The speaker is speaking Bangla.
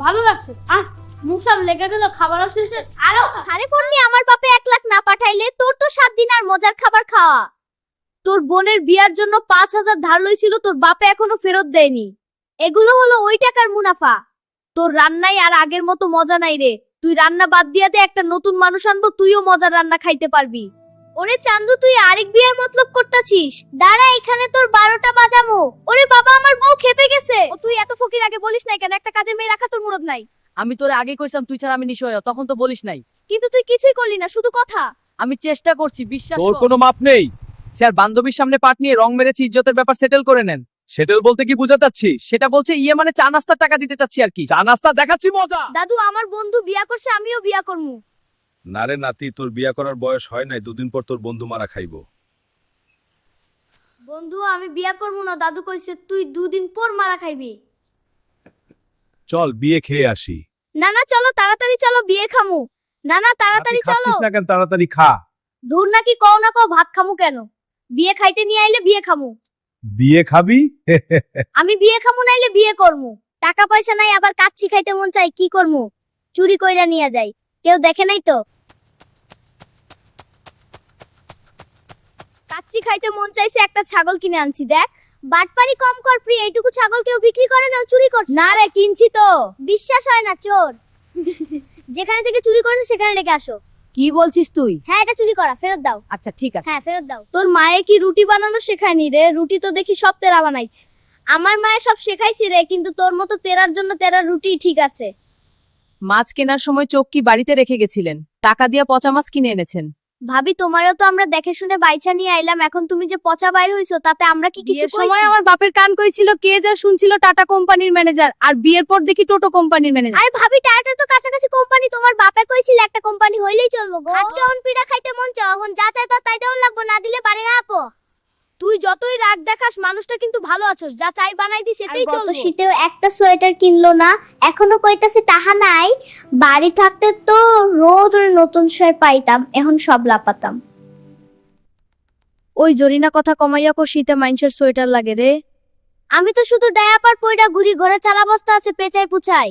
ভালো লাগছে। মুখ সব লেগে গেল, খাবারও শেষে আরো আরে ফোননি আমার বাপে 1 লাখ না পাঠাইলে তোর তো 7 দিন আর মজার খাবার খাওয়া। তোর বোনের বিয়ার জন্য 5000 ধার লইছিল, তোর বাপে এখনো ফেরত দেয়নি। এগুলো হলো ওই টাকার মুনাফা। তোর রান্নায় আর আগের মতো মজা নাই রে। তুই রান্না বাদ দিয়া দে, একটা নতুন মানুষ আনবো, তুইও মজার রান্না খাইতে পারবি। ওরে চান্দু, তুই আরেক বিয়ার মতলব করতাছিস? দাঁড়া, এখানে তোর 12টা বাজামো। ওরে বাবা, আমার বউ খেপে গেছে। ও তুই এত ফকির আগে বলিস নাই কেন? একটা কাজের মেয়ে রাখা তোর মুরদ নাই? আমি তোরে আগে কইছিলাম তুই ছাড়া আমি নিশ্চয়, তখন তো বলিস নাই। কিন্তু তুই কিছুই করলি না, শুধু কথা। আমি চেষ্টা করছি, বিশ্বাস তোর কর। কোনো মাপ নেই। স্যার, বান্ধবীর সামনে পাট নিয়ে রং মেরেছি, ইজ্জতের ব্যাপার সেটেল করে নেন। সেটেল বলতে কি বুঝাতে চাচ্ছিস? সেটা বলছে ইয়ে মানে চা নাস্তার টাকা দিতে চাচ্ছি আর কি। চা নাস্তা দেখাচ্ছি মজা। দাদু, আমার বন্ধু বিয়া করছে, আমিও বিয়া করমু। না রে নাতি, তোর বিয়া করার বয়স হয় নাই, 2 দিন পর তোর বন্ধু মারা খাইবো। বন্ধু, আমি বিয়া করবো না। দাদু কইছে তুই 2 দিন পর মারা খাইবি। চল বিয়ে খেয়ে আসি। না না, চলো তাড়াতাড়ি চলো, বিয়ে খামু। না না, তাড়াতাড়ি চলো। খাচ্ছিস না কেন? তাড়াতাড়ি খা। দূর নাকি কও না কও, ভাত খামু কেন? বিয়ে খাইতে নিয়ে আইলে বিয়ে খামু। বিয়ে খাবি? আমি বিয়ে খামু নাইলে বিয়ে করমু। টাকা পয়সা নাই, আবার কাচ্চি খাইতে মন চাই, কি করমু? চুরি কইরা নিয়ে যাই, কেউ দেখে নাই তো। কাচ্চি খাইতে মন চাইছে, একটা ছাগল কিনে আনছি, দেখ। বাটপারি কম কর প্রিয়, এইটুকু ছাগল কেউ বিক্রি করে না, চুরি করছে। না রে, কিনছি তো। বিশ্বাস হয় না, চোর। যেখানে থেকে চুরি করেছে সেখানে রেখে আসো। কি বলছিস তুই? হ্যাঁ, এটা চুরি করা, ফেরত দাও। আচ্ছা ঠিক আছে। হ্যাঁ, ফেরত দাও। তোর মায়ে কি রুটি বানানো শেখায়নি রে? রুটি তো দেখি সব তেরা বানাইছে। আমার মায়ে সব শেখাইছি রে, কিন্তু তোর মতো তেরার জন্য তেরার রুটি ঠিক আছে। মাছ কেনার সময় চোখ কি বাড়িতে রেখে গেছিলেন? টাকা দিয়া পচা মাছ কিনে এনেছেন। ভাবি, তোমারও তো আমরা দেখে শুনে বাইচা নিয়ে আইলাম, এখন তুমি যে পচা বাইর হইছো তাতে আমরা কি কিছু বিয়ের কইছি? সময় আমার বাপের কান কইছিল কে যা শুনছিল টাটা কোম্পানির ম্যানেজার, আর বিয়ের পর দেখি টোটো কোম্পানির ম্যানেজার। আরে ভাবি, টাটা তো কাছাকাছি কোম্পানি, তোমার বাপে কইছিল একটা কোম্পানি হইলেই চলবো গো। আজকে অন পিড়া খাইতে মন চাও, এখন যা চাই তো তাই দেওয়ার লাগবো, না দিলে বাড়ি না আপো। তুই যতই রাগ দেখাস, মানুষটা কিন্তু ভালো আছস। যা চাই বানাই দিস, এটাই গত চলবে। শীতেও একটা সোয়েটার কিনলো না, এখনো কইতাছে টাহা নাই। বাড়ি থাকতে তো রোজ নতুন সোয়েটার পাইতাম, এখন সব লাপাতাম। ওই জরিনা কথা কমাইয়া কো, শীতে মাইনসের সোয়েটার লাগে রে। আমি তো শুধু ডায়াপার পয়ডা ঘুরি, ঘরে চালা বস্তা আছে পেঁচাই পুচাই।